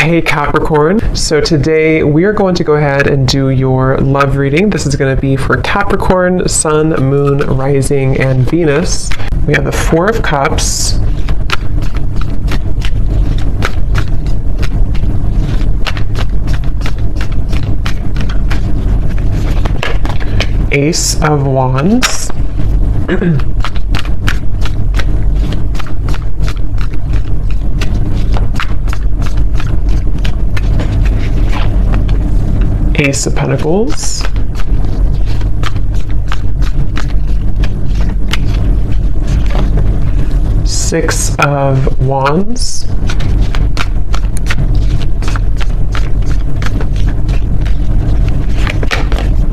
Hey Capricorn, so today we are going to go ahead and do your love reading. This is going to be for Capricorn, Sun, Moon, Rising, and Venus. We have the Four of Cups, Ace of Wands, Ace of Pentacles, Six of Wands,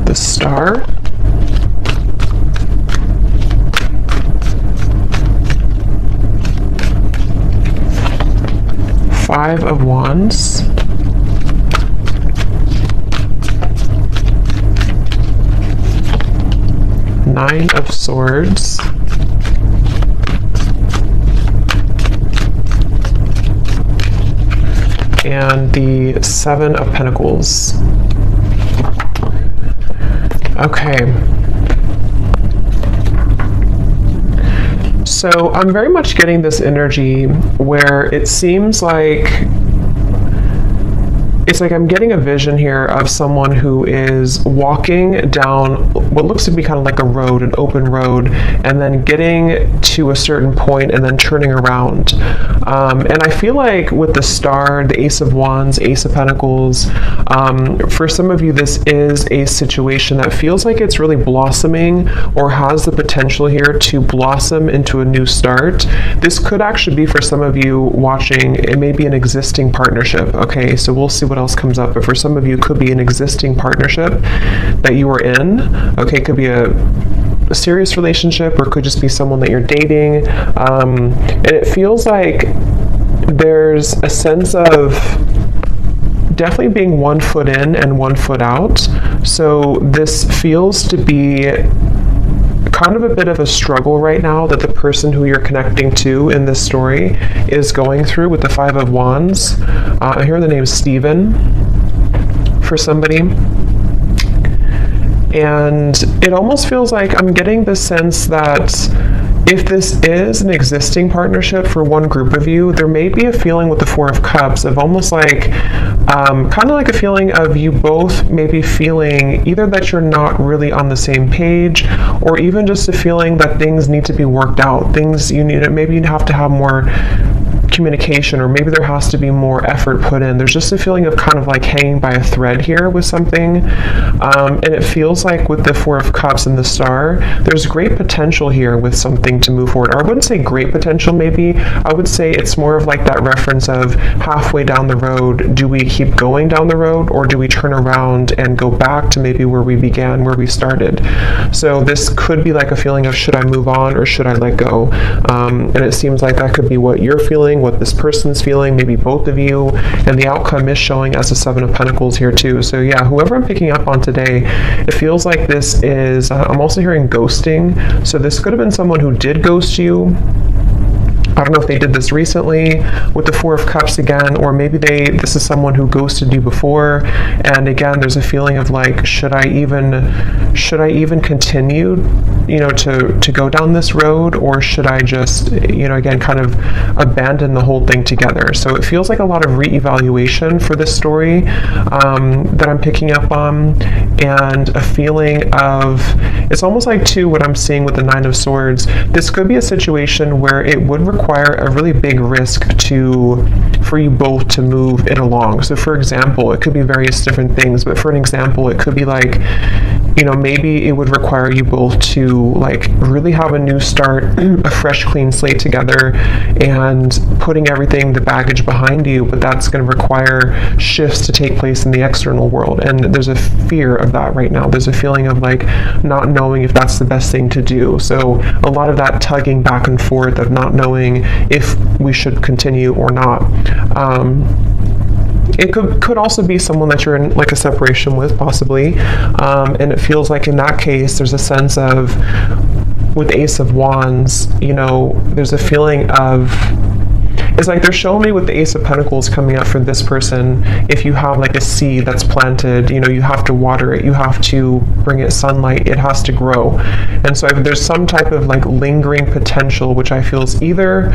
the Star, Five of Wands, Nine of Swords, and the Seven of Pentacles. Okay. So I'm very much getting this energy where it seems like I'm getting a vision here of someone who is walking down what looks to be kind of like a road, an open road, and then getting to a certain point and then turning around. And I feel like with the Star, the Ace of Wands, Ace of Pentacles, for some of you, this is a situation that feels like it's really blossoming or has the potential here to blossom into a new start. This could actually be for some of you watching, it may be an existing partnership. Okay, so we'll see what else comes up, but for some of you, it could be an existing partnership that you are in. Okay, it could be a serious relationship, or it could just be someone that you're dating. And it feels like there's a sense of definitely being 1 foot in and 1 foot out. So this feels to be kind of a bit of a struggle right now that the person who you're connecting to in this story is going through with the Five of Wands. I hear the name Stephen for somebody. And it almost feels like I'm getting the sense that if this is an existing partnership for one group of you, there may be a feeling with the Four of Cups of almost like, kind of like a feeling of you both maybe feeling either that you're not really on the same page, or even just a feeling that things need to be worked out. Things you need, maybe you have to have more communication, or maybe there has to be more effort put in. There's just a feeling of kind of like hanging by a thread here with something. And it feels like with the Four of Cups and the Star, there's great potential here with something to move forward. Or I wouldn't say great potential, maybe. I would say it's more of like that reference of halfway down the road, do we keep going down the road, or do we turn around and go back to maybe where we began, where we started? So this could be like a feeling of, should I move on or should I let go? And it seems like that could be what you're feeling, what this person's feeling, maybe both of you, and the outcome is showing as the Seven of Pentacles here too. So yeah, whoever I'm picking up on today, it feels like this is, I'm also hearing ghosting. So this could have been someone who did ghost you. I don't know if they did this recently with the Four of Cups again, or maybe this is someone who ghosted you before. And again, there's a feeling of like, should I even continue, to go down this road, or should I just, again, kind of abandon the whole thing together? So it feels like a lot of reevaluation for this story that I'm picking up on, and a feeling of, it's almost like too what I'm seeing with the Nine of Swords. This could be a situation where it would require a really big risk for you both to move it along. So for example, it could be various different things, but for an example, it could be like, maybe it would require you both to like really have a new start, a fresh clean slate together, and putting everything, the baggage behind you, but that's going to require shifts to take place in the external world. And there's a fear of that right now. There's a feeling of like not knowing if that's the best thing to do. So a lot of that tugging back and forth of not knowing if we should continue or not. It could also be someone that you're in like a separation with, possibly, and it feels like in that case there's a sense of, with Ace of Wands, there's a feeling of, It's like they're showing me with the Ace of Pentacles coming up for this person, if you have like a seed that's planted, you know, you have to water it, you have to bring it sunlight, it has to grow. And so there's some type of like lingering potential, which I feel is either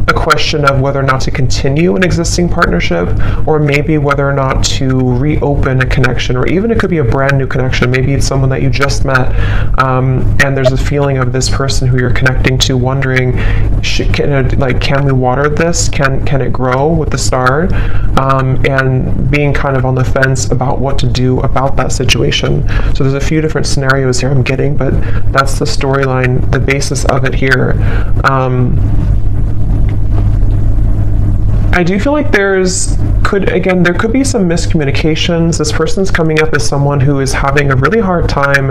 a question of whether or not to continue an existing partnership, or maybe whether or not to reopen a connection, or even it could be a brand new connection. Maybe it's someone that you just met, and there's a feeling of this person who you're connecting to wondering, can we water this? Can it grow with the star? And being kind of on the fence about what to do about that situation. So there's a few different scenarios here I'm getting, but that's the storyline, the basis of it here. I do feel like there could be some miscommunications. This person's coming up as someone who is having a really hard time,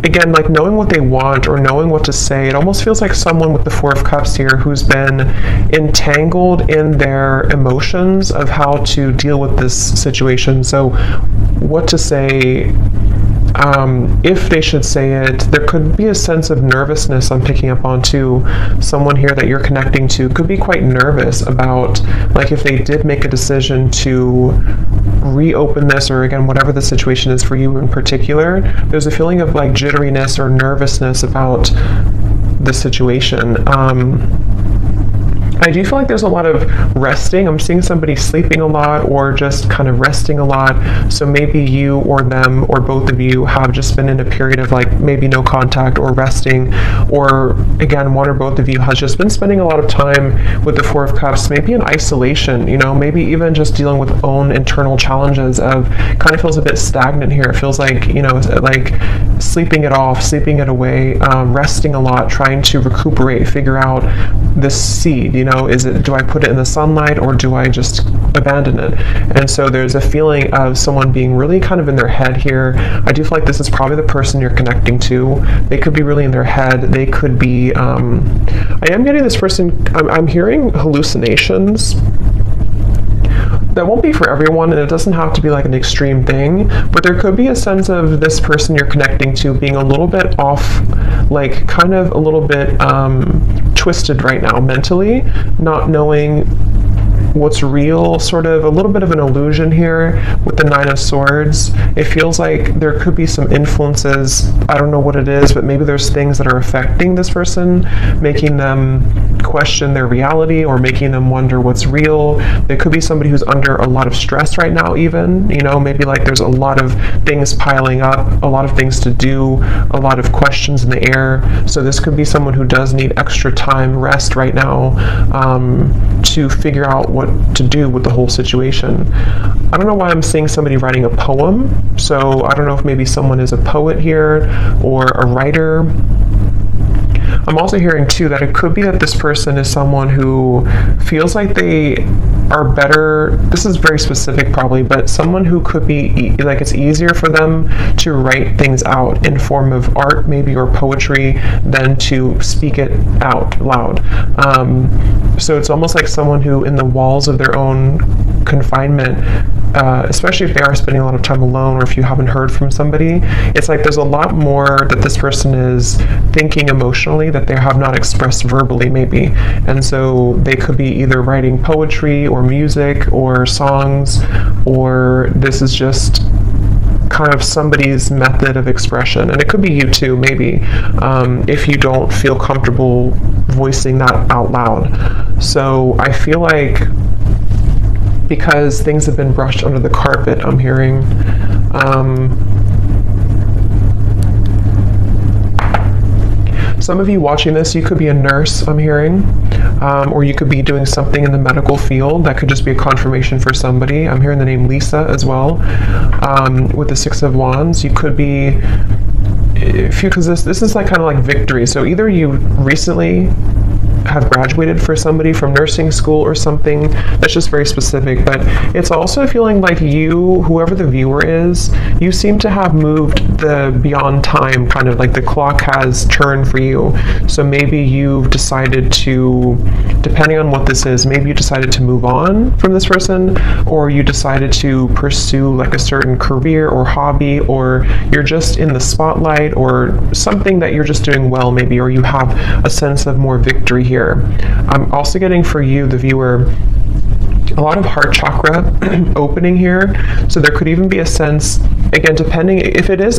again, like knowing what they want or knowing what to say. It almost feels like someone with the Four of Cups here who's been entangled in their emotions of how to deal with this situation. So what to say, if they should say it. There could be a sense of nervousness I'm picking up on too. Someone here that you're connecting to could be quite nervous about, like, if they did make a decision to reopen this, or again, whatever the situation is for you in particular, there's a feeling of like jitteriness or nervousness about the situation. I do feel like there's a lot of resting. I'm seeing somebody sleeping a lot or just kind of resting a lot. So maybe you or them or both of you have just been in a period of like maybe no contact or resting, or again, one or both of you has just been spending a lot of time with the Four of Cups, maybe in isolation, you know, maybe even just dealing with own internal challenges of kind of feels a bit stagnant here. It feels like, you know, like sleeping it off, sleeping it away, resting a lot, trying to recuperate, figure out this seed, you know, do I put it in the sunlight or do I just abandon it? And so there's a feeling of someone being really kind of in their head here. I do feel like this is probably the person you're connecting to. They could be really in their head. They could be, I am getting this person, I'm hearing hallucinations. That won't be for everyone, and it doesn't have to be like an extreme thing, but there could be a sense of this person you're connecting to being a little bit off, like kind of a little bit twisted right now mentally, not knowing what's real, sort of a little bit of an illusion here with the Nine of Swords. It feels like there could be some influences, I don't know what it is, but maybe there's things that are affecting this person, making them question their reality or making them wonder what's real. There could be somebody who's under a lot of stress right now even, you know, maybe like there's a lot of things piling up, a lot of things to do, a lot of questions in the air. So this could be someone who does need extra time, rest right now, to figure out what to do with the whole situation. I don't know why I'm seeing somebody writing a poem, so I don't know if maybe someone is a poet here or a writer. I'm also hearing too that it could be that this person is someone who feels like they are better, this is very specific probably, but someone who could be like it's easier for them to write things out in form of art maybe or poetry than to speak it out loud. So it's almost like someone who in the walls of their own confinement, especially if they are spending a lot of time alone or if you haven't heard from somebody, it's like there's a lot more that this person is thinking emotionally that they have not expressed verbally maybe. And so they could be either writing poetry or music or songs, or this is just kind of somebody's method of expression. And it could be you too, maybe, if you don't feel comfortable voicing that out loud. So I feel like because things have been brushed under the carpet, I'm hearing, some of you watching this, you could be a nurse, I'm hearing, or you could be doing something in the medical field. That could just be a confirmation for somebody. I'm hearing the name Lisa as well, with the Six of Wands. You could be, because this is like kind of like victory. So either you recently have graduated for somebody from nursing school or something, that's just very specific, but it's also feeling like you, whoever the viewer is, you seem to have moved the beyond time, kind of like the clock has turned for you. So maybe you've decided to, depending on what this is, maybe you decided to move on from this person, or you decided to pursue like a certain career or hobby, or you're just in the spotlight or something that you're just doing well maybe, or you have a sense of more victory here. I'm also getting for you, the viewer, a lot of heart chakra opening here. So there could even be a sense, again, depending if it is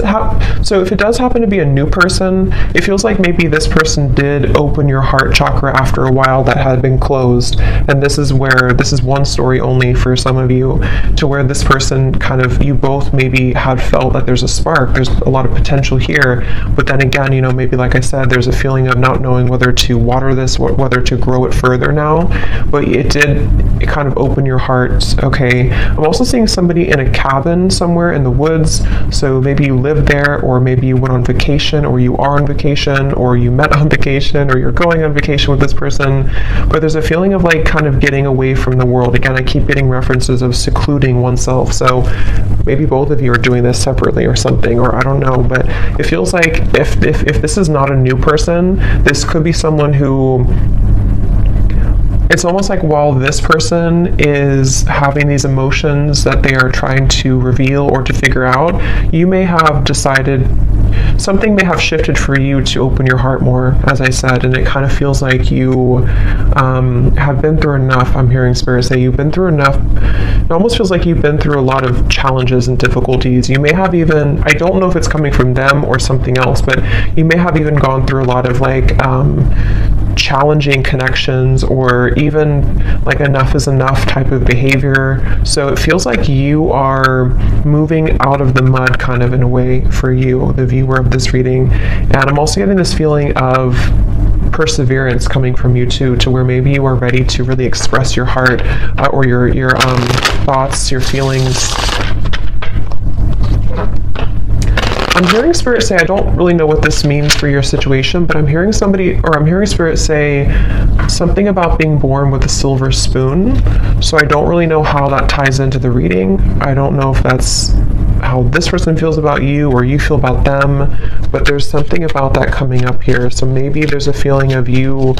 so if it does happen to be a new person, it feels like maybe this person did open your heart chakra after a while that had been closed. And this is one story only for some of you, to where this person kind of, you both maybe had felt that there's a spark, there's a lot of potential here, but then again, you know, maybe like I said, there's a feeling of not knowing whether to water this, whether to grow it further now. But it kind of open your heart. Okay, I'm also seeing somebody in a cabin somewhere in the woods. So maybe you live there, or maybe you went on vacation, or you are on vacation, or you met on vacation, or you're going on vacation with this person. But there's a feeling of like kind of getting away from the world. Again, I keep getting references of secluding oneself. So maybe both of you are doing this separately or something, or I don't know. But it feels like if this is not a new person, this could be someone who, it's almost like while this person is having these emotions that they are trying to reveal or to figure out, you may have decided, something may have shifted for you to open your heart more, as I said, and it kind of feels like you have been through enough. I'm hearing Spirit say you've been through enough. It almost feels like you've been through a lot of challenges and difficulties. You may have even, I don't know if it's coming from them or something else, but you may have even gone through a lot of like challenging connections, or even like enough is enough type of behavior. So it feels like you are moving out of the mud kind of in a way for you, the viewer of this reading. And I'm also getting this feeling of perseverance coming from you too, to where maybe you are ready to really express your heart or your thoughts, your feelings. I'm hearing Spirit say, I don't really know what this means for your situation, but I'm hearing Spirit say something about being born with a silver spoon. So I don't really know how that ties into the reading. I don't know if that's how this person feels about you or you feel about them, but there's something about that coming up here. So maybe there's a feeling of you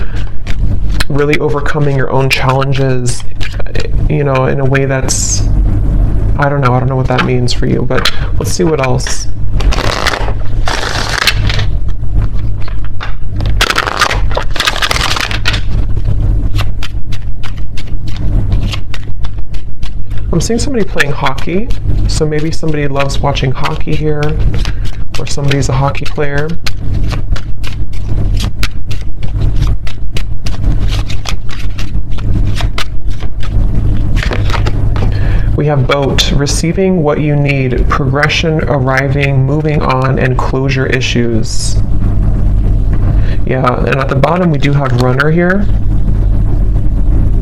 really overcoming your own challenges, you know, in a way that's, I don't know what that means for you, but let's see what else. I'm seeing somebody playing hockey, so maybe somebody loves watching hockey here, or somebody's a hockey player. We have boat, receiving what you need, progression, arriving, moving on, and closure issues. Yeah, and at the bottom we do have runner here.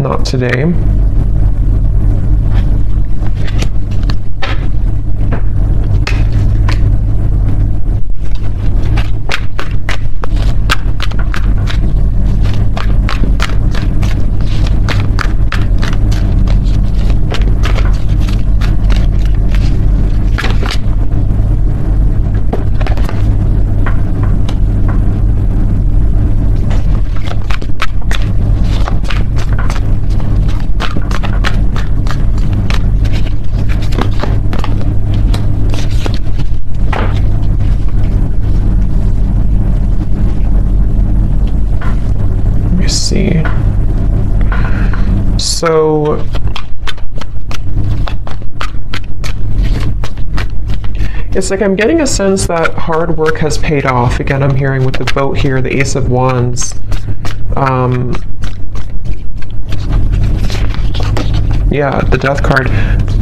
Not today. So it's like I'm getting a sense that hard work has paid off. Again, I'm hearing with the boat here, the Ace of Wands. Yeah, the Death card.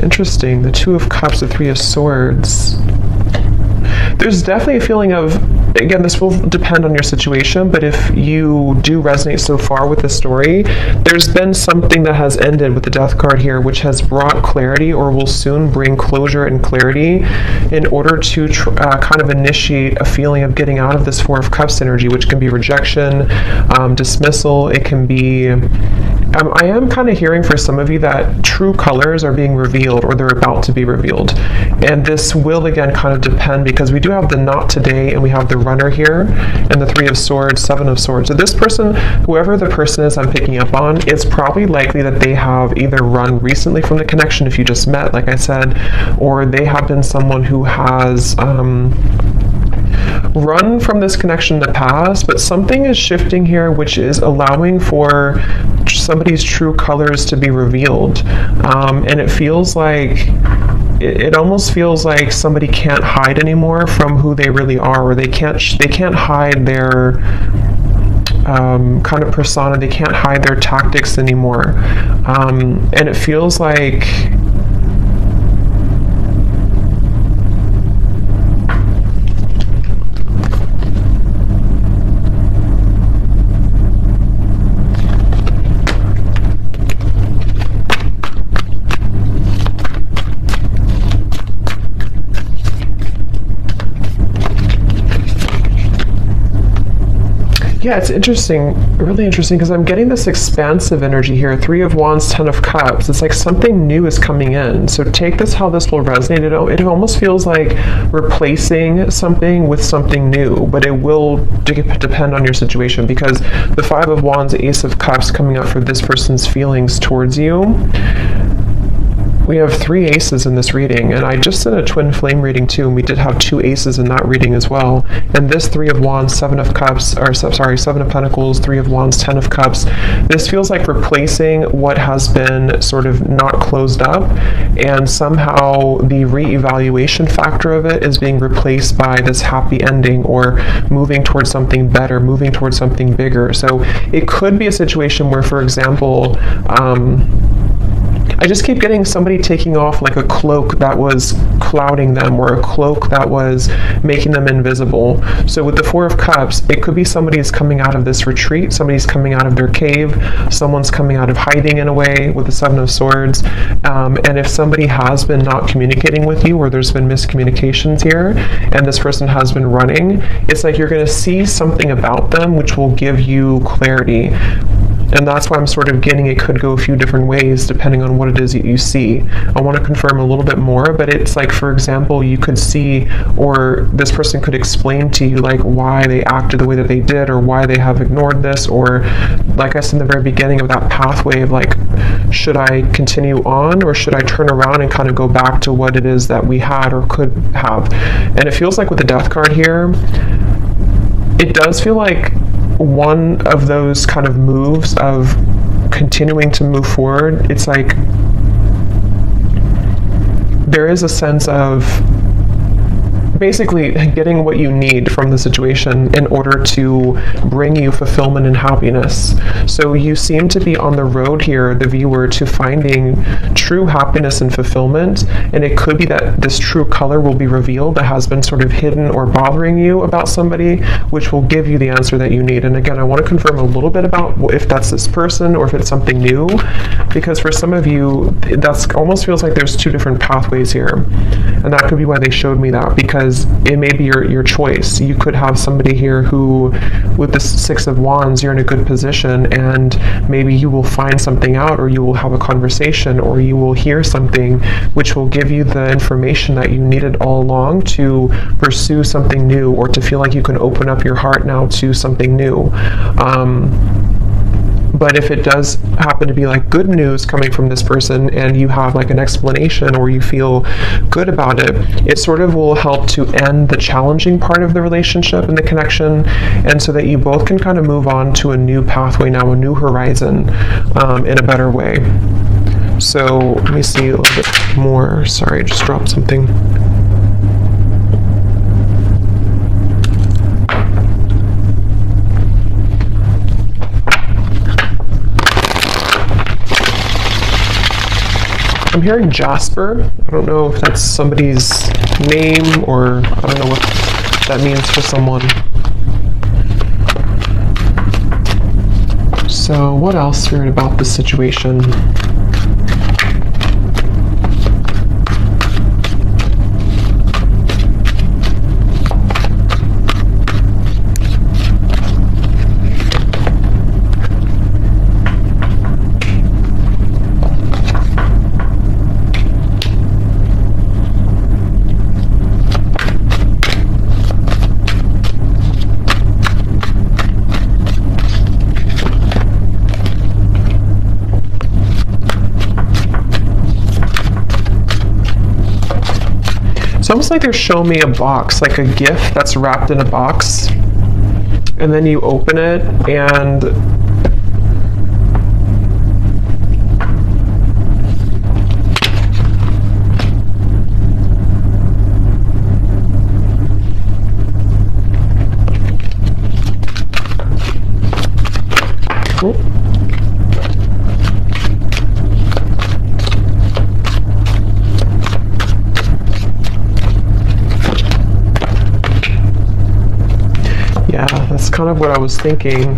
Interesting. The Two of Cups, the Three of Swords. There's definitely a feeling of, again, this will depend on your situation, but if you do resonate so far with the story, there's been something that has ended with the Death card here, which has brought clarity or will soon bring closure and clarity in order to kind of initiate a feeling of getting out of this Four of Cups energy, which can be rejection, dismissal. It can be, I am kind of hearing for some of you that true colors are being revealed or they're about to be revealed. And this will, again, kind of depend, because we do have the not today and we have the runner here and the Three of Swords, Seven of Swords. So this person, whoever the person is I'm picking up on, it's probably likely that they have either run recently from the connection if you just met, like I said, or they have been someone who has run from this connection in the past, but something is shifting here, which is allowing for somebody's true colors to be revealed. And it feels like, it almost feels like somebody can't hide anymore from who they really are, or they can't hide their kind of persona. They can't hide their tactics anymore. And it feels like yeah, it's interesting, really interesting, because I'm getting this expansive energy here. 3 of Wands, 10 of Cups. It's like something new is coming in. So take this how this will resonate. It almost feels like replacing something with something new, but it will depend on your situation, because the 5 of Wands, Ace of Cups coming out for this person's feelings towards you. We have 3 aces in this reading, and I just did a twin flame reading too, and we did have 2 aces in that reading as well. And this 3 of Wands, 7 of Cups, or sorry, 7 of Pentacles, 3 of Wands, 10 of Cups. This feels like replacing what has been sort of not closed up, and somehow the reevaluation factor of it is being replaced by this happy ending, or moving towards something better, moving towards something bigger. So it could be a situation where, for example, I just keep getting somebody taking off like a cloak that was clouding them, or a cloak that was making them invisible. So with the 4 of Cups, it could be somebody's coming out of this retreat, somebody's coming out of their cave, someone's coming out of hiding in a way with the 7 of Swords. And if somebody has been not communicating with you, or there's been miscommunications here, and this person has been running, it's like you're going to see something about them which will give you clarity. And that's why I'm sort of getting it could go a few different ways depending on what it is that you see. I want to confirm a little bit more, but it's like, for example, you could see, or this person could explain to you like why they acted the way that they did, or why they have ignored this, or like I said in the very beginning of that pathway of like, should I continue on, or should I turn around and kind of go back to what it is that we had or could have. And it feels like with the Death card here, it does feel like one of those kind of moves of continuing to move forward. It's like there is a sense of basically getting what you need from the situation in order to bring you fulfillment and happiness. So you seem to be on the road here, the viewer, to finding true happiness and fulfillment, and it could be that this true color will be revealed that has been sort of hidden or bothering you about somebody, which will give you the answer that you need. And again, I want to confirm a little bit about if that's this person or if it's something new, because for some of you, that's almost feels like there's 2 different pathways here, and that could be why they showed me that, because it may be your choice. You could have somebody here who, with the 6 of Wands, you're in a good position, and maybe you will find something out, or you will have a conversation, or you will hear something which will give you the information that you needed all along to pursue something new, or to feel like you can open up your heart now to something new. But if it does happen to be like good news coming from this person, and you have like an explanation, or you feel good about it, it sort of will help to end the challenging part of the relationship and the connection, and so that you both can kind of move on to a new pathway now, a new horizon, in a better way. So let me see a little bit more. Sorry, I just dropped something. I'm hearing Jasper. I don't know if that's somebody's name, or I don't know what that means for someone. So what else, Spirit, about this situation? It's almost like they're showing me a box, like a gift that's wrapped in a box, and then you open it and yeah, that's kind of what I was thinking.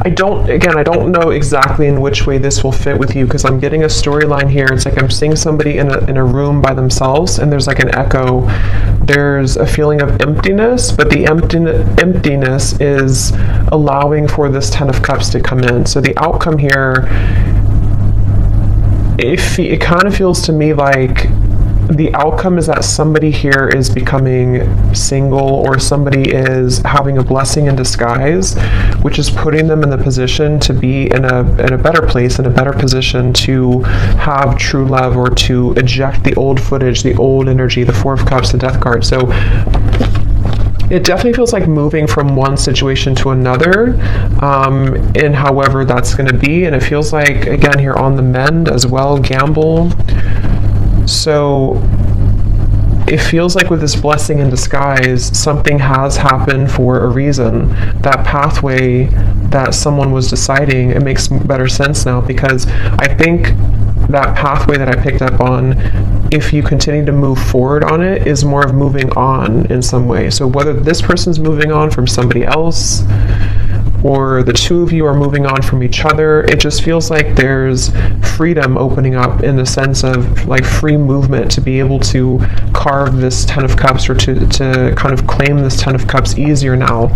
I don't know exactly in which way this will fit with you, because I'm getting a storyline here. It's like I'm seeing somebody in a room by themselves, and there's like an echo. There's a feeling of emptiness, but the emptiness is allowing for this Ten of Cups to come in. So the outcome here, it kind of feels to me like the outcome is that somebody here is becoming single, or somebody is having a blessing in disguise, which is putting them in the position to be in a better place, in a better position to have true love, or to eject the old footage, the old energy, the Four of Cups, the Death card. So it definitely feels like moving from one situation to another, in however that's going to be. And it feels like, again, here on the mend as well, gamble. So it feels like with this blessing in disguise, something has happened for a reason. That pathway that someone was deciding, it makes better sense now, because I think that pathway that I picked up on, if you continue to move forward on it, is more of moving on in some way. So whether this person's moving on from somebody else, or the two of you are moving on from each other, it just feels like there's freedom opening up, in the sense of like free movement to be able to carve this Ten of Cups, or to kind of claim this Ten of Cups easier now.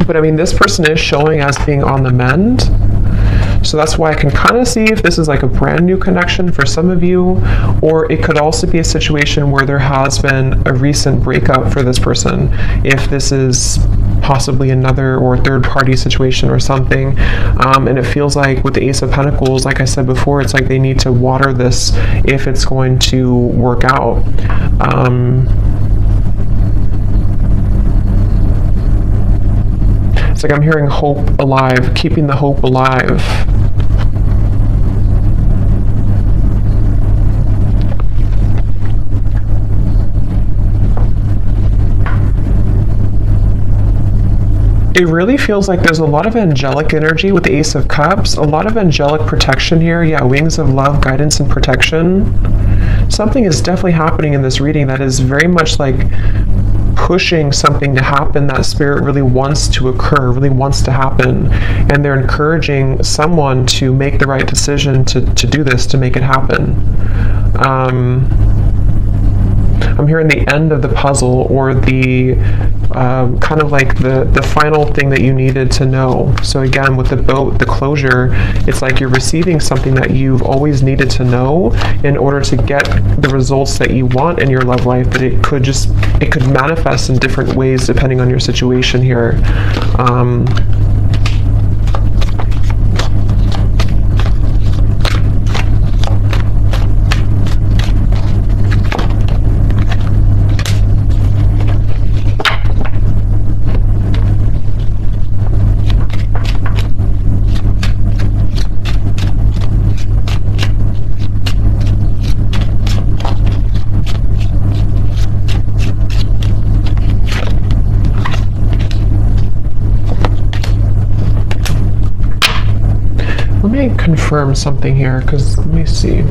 But I mean, this person is showing as being on the mend. So that's why I can kind of see if this is like a brand new connection for some of you, or it could also be a situation where there has been a recent breakup for this person. If this is possibly another or third party situation or something, and it feels like with the Ace of Pentacles, like I said before, it's like they need to water this if it's going to work out. It's like I'm hearing hope alive, keeping the hope alive. It really feels like there's a lot of angelic energy with the Ace of Cups, a lot of angelic protection here. Yeah, wings of love, guidance, and protection. Something is definitely happening in this reading that is very much like pushing something to happen that Spirit really wants to occur, really wants to happen. And they're encouraging someone to make the right decision to do this, to make it happen. I'm hearing the end of the puzzle, or the kind of like the final thing that you needed to know. So again, with the boat, the closure, it's like you're receiving something that you've always needed to know in order to get the results that you want in your love life. But it could manifest in different ways depending on your situation here. Let me confirm something here, because let me see.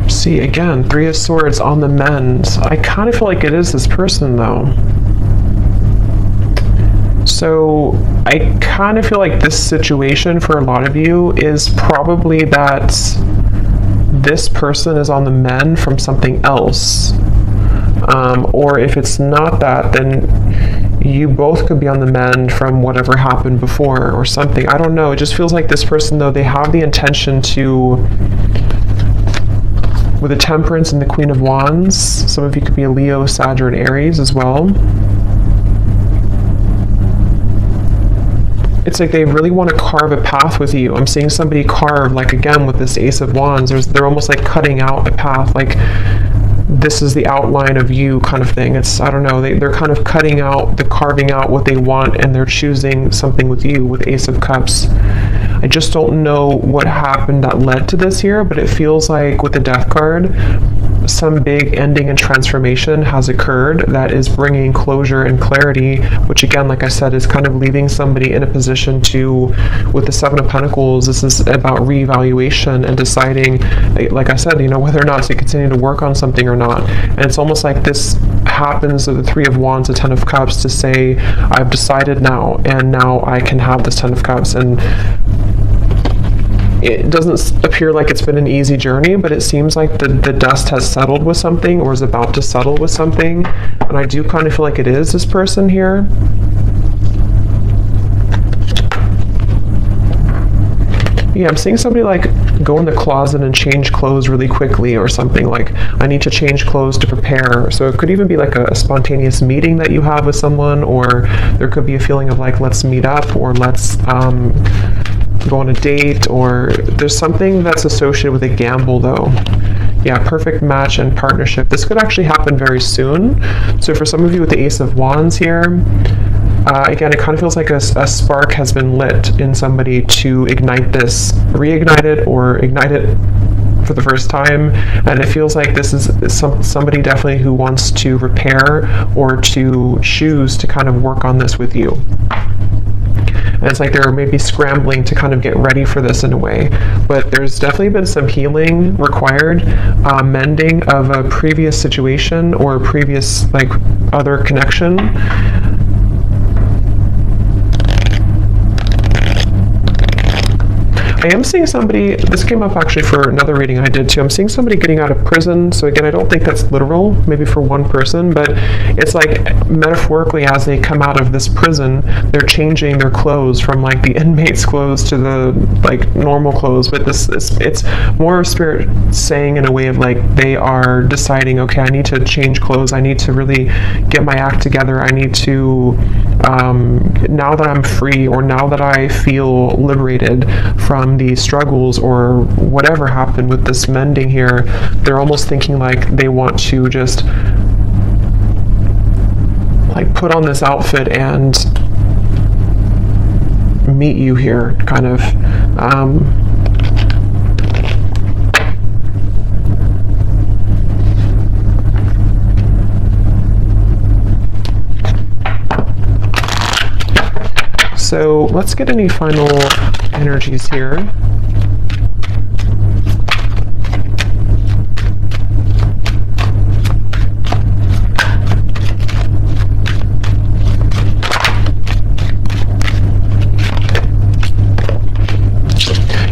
See, again, Three of Swords on the mend. I kind of feel like it is this person, though. So I kind of feel like this situation for a lot of you is probably that this person is on the mend from something else. Or if it's not that, then you both could be on the mend from whatever happened before or something. I don't know. It just feels like this person, though, they have the intention to, with the Temperance and the Queen of Wands, some of you could be a Leo, Sag, or an Aries as well. It's like they really want to carve a path with you. I'm seeing somebody carve, like again with this Ace of Wands, they're almost like cutting out a path, like this is the outline of you kind of thing. It's, I don't know, they're kind of carving out what they want, and they're choosing something with you with Ace of Cups. I just don't know what happened that led to this here, but it feels like with the Death card, some big ending and transformation has occurred that is bringing closure and clarity, which again, like I said, is kind of leaving somebody in a position to, with the Seven of Pentacles, this is about reevaluation and deciding, like I said, you know, whether or not to continue to work on something or not. And it's almost like this happens with the Three of Wands, the Ten of Cups, to say, I've decided now, and now I can have this Ten of Cups. And it doesn't appear like it's been an easy journey, but it seems like the dust has settled with something, or is about to settle with something. And I do kind of feel like it is this person here. Yeah, I'm seeing somebody like go in the closet and change clothes really quickly or something, like I need to change clothes to prepare. So it could even be like a spontaneous meeting that you have with someone, or there could be a feeling of like, let's meet up, or let's go on a date, or there's something that's associated with a gamble though. Yeah, perfect match and partnership. This could actually happen very soon. So for some of you with the Ace of Wands here, again, it kind of feels like a spark has been lit in somebody to ignite this, reignite it, or ignite it for the first time. And it feels like this is somebody definitely who wants to repair or to choose to kind of work on this with you. And it's like they're maybe scrambling to kind of get ready for this in a way. But there's definitely been some healing required, mending of a previous situation or a previous like other connection. I am seeing somebody, this came up actually for another reading I did too, I'm seeing somebody getting out of prison. So again, I don't think that's literal, maybe for one person, but it's like metaphorically, as they come out of this prison, they're changing their clothes from like the inmate's clothes to the like normal clothes. But it's more of spirit saying in a way of like, they are deciding, okay, I need to change clothes, I need to really get my act together, I need to, now that I'm free, or now that I feel liberated from the struggles or whatever happened with this mending here, they're almost thinking like they want to just like put on this outfit and meet you here, kind of. So let's get any final energies here.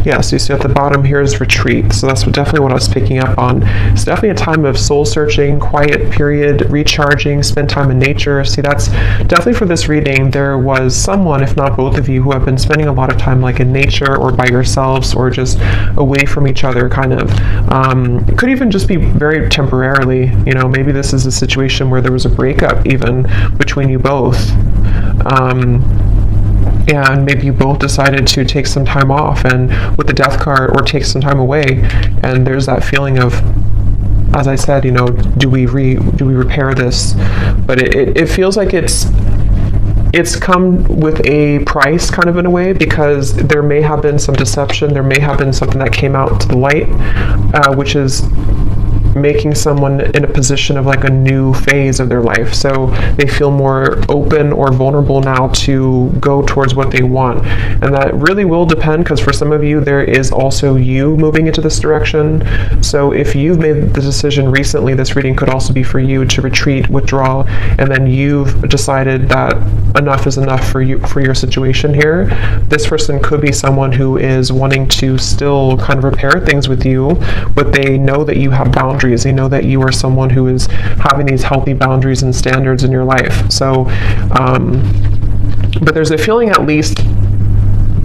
Yeah, so you see at the bottom here is retreat. So that's definitely what I was picking up on. It's definitely a time of soul searching, quiet period, recharging, spend time in nature. See, that's definitely for this reading. There was someone, if not both of you, who have been spending a lot of time like in nature or by yourselves or just away from each other, kind of. It could even just be very temporarily. You know, maybe this is a situation where there was a breakup even between you both. And maybe you both decided to take some time off, and with the Death card, or take some time away, and there's that feeling of, as I said, you know, do we repair this? But it feels like it's come with a price, kind of in a way, because there may have been some deception, there may have been something that came out to the light, which is making someone in a position of like a new phase of their life. So they feel more open or vulnerable now to go towards what they want. And that really will depend, because for some of you, there is also you moving into this direction. So if you've made the decision recently, this reading could also be for you to retreat, withdraw, and then you've decided that enough is enough for you, for your situation here. This person could be someone who is wanting to still kind of repair things with you, but they know that you have boundaries. They know that you are someone who is having these healthy boundaries and standards in your life. So, but there's a feeling, at least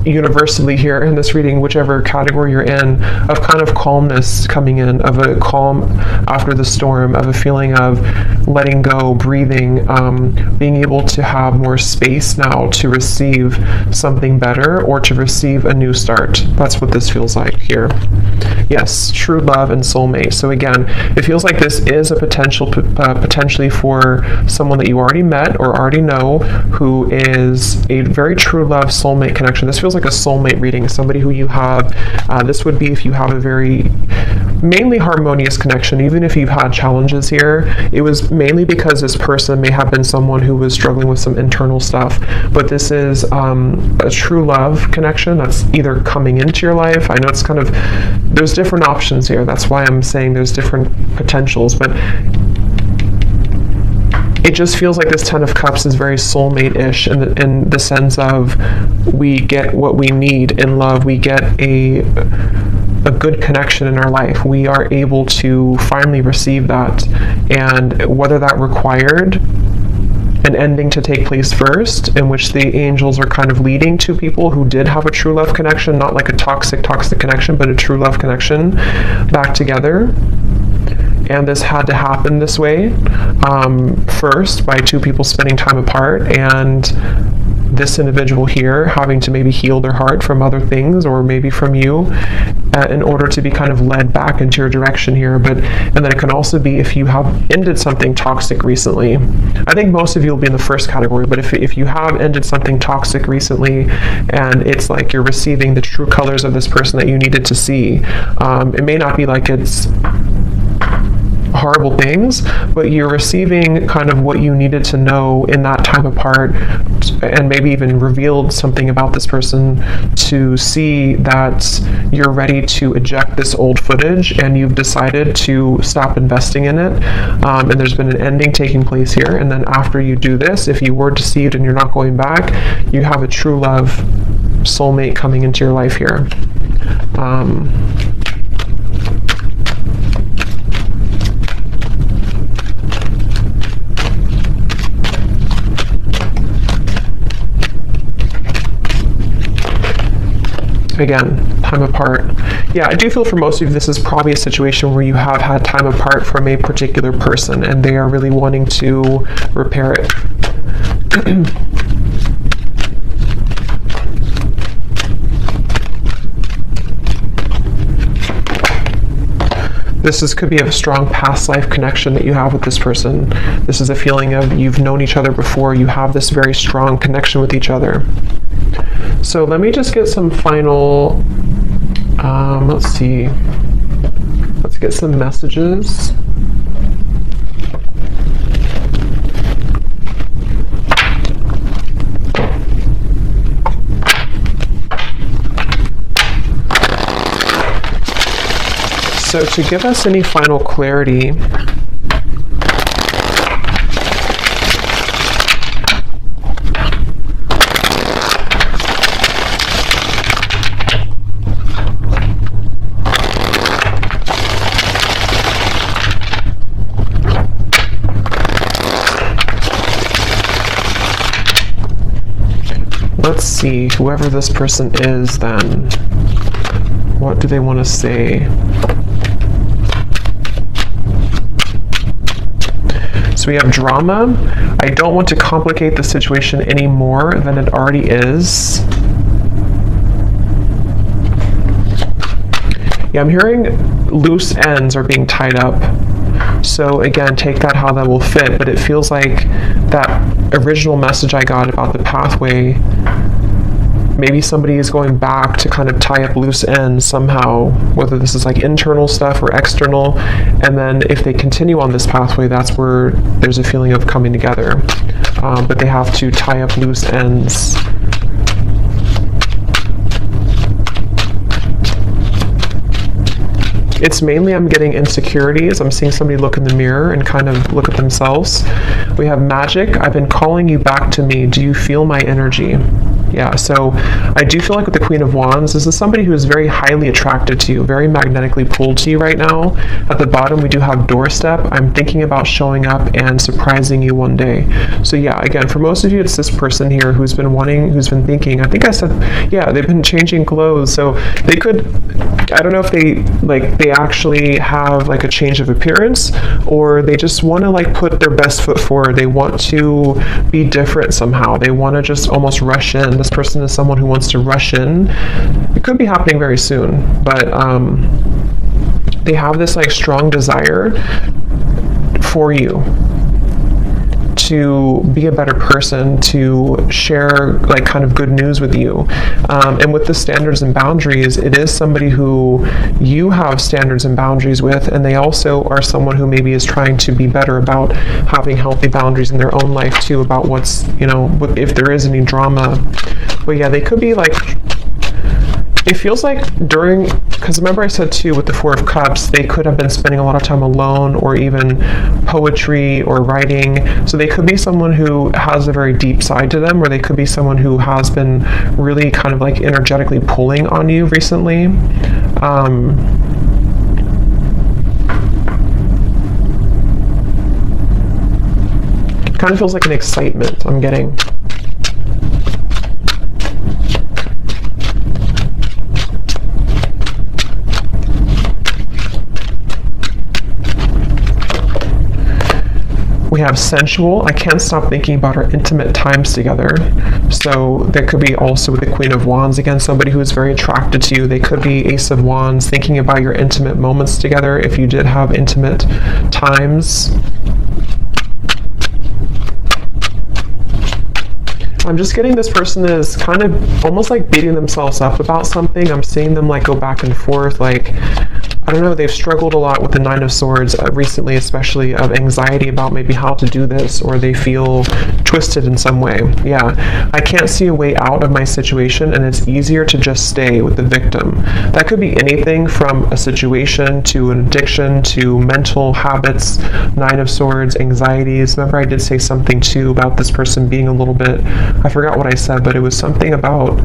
universally here in this reading, whichever category you're in, of kind of calmness coming in, of a calm after the storm, of a feeling of letting go, breathing, being able to have more space now to receive something better or to receive a new start. That's what this feels like here. Yes, true love and soulmate. So again, it feels like this is a potentially for someone that you already met or already know, who is a very true love soulmate connection. This feels like a soulmate reading, somebody who you have, this would be if you have a very mainly harmonious connection. Even if you've had challenges here, it was mainly because this person may have been someone who was struggling with some internal stuff, but this is a true love connection that's either coming into your life. I know it's kind of, there's different options here, that's why I'm saying there's different potentials, but it just feels like this Ten of Cups is very soulmate-ish in the sense of we get what we need in love. We get a good connection in our life. We are able to finally receive that. And whether that required an ending to take place first, in which the angels are kind of leading to people who did have a true love connection, not like a toxic connection, but a true love connection back together. And this had to happen this way, first by two people spending time apart, and this individual here having to maybe heal their heart from other things, or maybe from you, in order to be kind of led back into your direction here. And then it can also be if you have ended something toxic recently. I think most of you will be in the first category, but if you have ended something toxic recently, and it's like you're receiving the true colors of this person that you needed to see, it may not be like it's horrible things, but you're receiving kind of what you needed to know in that time apart, and maybe even revealed something about this person to see that you're ready to eject this old footage, and you've decided to stop investing in it, and there's been an ending taking place here. And then after you do this, if you were deceived and you're not going back, you have a true love soulmate coming into your life here. Again, time apart. Yeah, I do feel for most of you, this is probably a situation where you have had time apart from a particular person, and they are really wanting to repair it. This could be a strong past life connection that you have with this person. This is a feeling of you've known each other before. You have this very strong connection with each other. So let me just get some final, let's see. Let's get some messages. So to give us any final clarity, let's see, whoever this person is then, what do they want to say? So we have drama. I don't want to complicate the situation any more than it already is. Yeah, I'm hearing loose ends are being tied up. So again, take that how that will fit, but it feels like that original message I got about the pathway maybe somebody is going back to kind of tie up loose ends somehow, whether this is like internal stuff or external. And then if they continue on this pathway, that's where there's a feeling of coming together. But they have to tie up loose ends. It's mainly, I'm getting insecurities. I'm seeing somebody look in the mirror and kind of look at themselves. We have magic. I've been calling you back to me. Do you feel my energy? Yeah, so I do feel like with the Queen of Wands, this is somebody who is very highly attracted to you, very magnetically pulled to you right now. At the bottom, we do have doorstep. I'm thinking about showing up and surprising you one day. So yeah, again, for most of you, it's this person here who's been thinking, I think I said, yeah, they've been changing clothes. So they could, I don't know if they actually have like a change of appearance, or they just want to like put their best foot forward. They want to be different somehow. They want to just almost rush in. This person is someone who wants to rush in. It could be happening very soon, but they have this like strong desire for you to be a better person, to share like kind of good news with you. And with the standards and boundaries, it is somebody who you have standards and boundaries with, and they also are someone who maybe is trying to be better about having healthy boundaries in their own life too, about what's, you know, if there is any drama. But yeah, they could be like, it feels like during, because remember I said too with the Four of Cups, they could have been spending a lot of time alone, or even poetry or writing. So they could be someone who has a very deep side to them, or they could be someone who has been really kind of like energetically pulling on you recently. Kind of feels like an excitement I'm getting. We have sensual. I can't stop thinking about our intimate times together. So there could be also with the Queen of Wands, again, somebody who is very attracted to you. They could be Ace of Wands, thinking about your intimate moments together if you did have intimate times. I'm just getting this person is kind of almost like beating themselves up about something. I'm seeing them like go back and forth, like, I don't know, they've struggled a lot with the Nine of Swords recently, especially of anxiety about maybe how to do this, or they feel twisted in some way. Yeah, I can't see a way out of my situation, and it's easier to just stay with the victim. That could be anything from a situation to an addiction to mental habits, Nine of Swords, anxieties. Remember I did say something too about this person being a little bit, I forgot what I said, but it was something about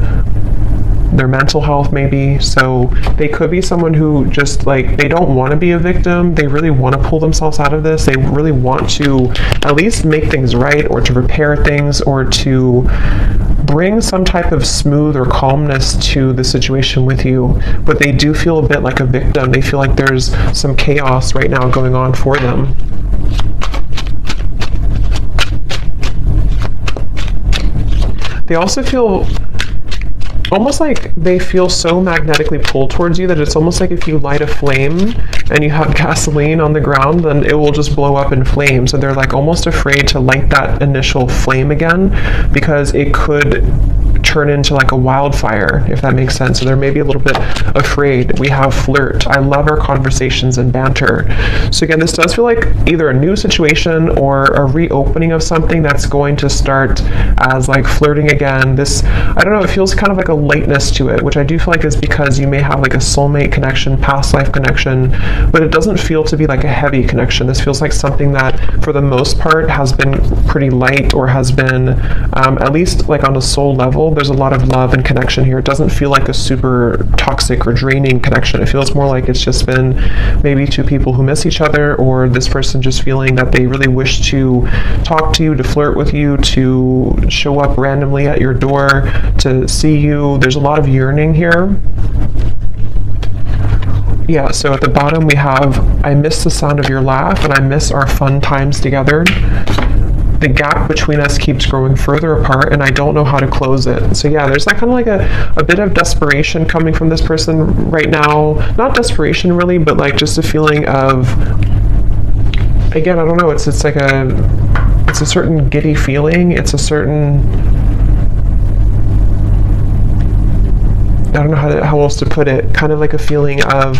their mental health maybe. So they could be someone who just like, they don't want to be a victim. They really want to pull themselves out of this. They really want to at least make things right, or to repair things, or to bring some type of smooth or calmness to the situation with you. But they do feel a bit like a victim. They feel like there's some chaos right now going on for them. They also feel almost like they feel so magnetically pulled towards you that it's almost like if you light a flame and you have gasoline on the ground, then it will just blow up in flames. So they're like almost afraid to light that initial flame again, because it could turn into like a wildfire, if that makes sense. So they're maybe a little bit afraid. We have flirt. I love our conversations and banter. So again, this does feel like either a new situation or a reopening of something that's going to start as like flirting again. This, I don't know, it feels kind of like a lightness to it, which I do feel like is because you may have like a soulmate connection, past life connection, but it doesn't feel to be like a heavy connection. This feels like something that for the most part has been pretty light, or has been at least like on a soul level, there's a lot of love and connection here. It doesn't feel like a super toxic or draining connection. It feels more like it's just been maybe two people who miss each other, or this person just feeling that they really wish to talk to you, to flirt with you, to show up randomly at your door, to see you. There's a lot of yearning here. Yeah, so at the bottom we have, I miss the sound of your laugh, and I miss our fun times together. The gap between us keeps growing further apart, and I don't know how to close it. So yeah, there's like kind of like a bit of desperation coming from this person right now. Not desperation really, but like just a feeling of, again, I don't know, it's like it's a certain giddy feeling. It's a certain, don't know how else to put it, kind of like a feeling of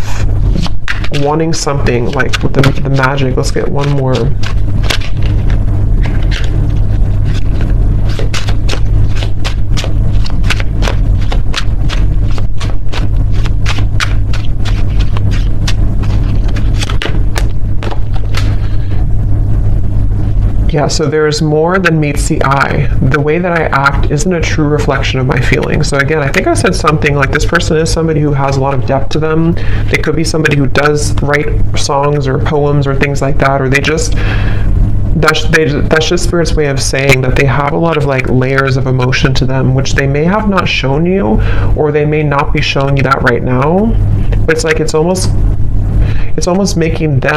wanting something, like with the magic. Let's get one more. Yeah, so there's more than meets the eye. The way that I act isn't a true reflection of my feelings. So again, I think I said something like this person is somebody who has a lot of depth to them. They could be somebody who does write songs or poems or things like that, or that's just Spirit's way of saying that they have a lot of like layers of emotion to them, which they may have not shown you, or they may not be showing you that right now. But it's like it's almost making them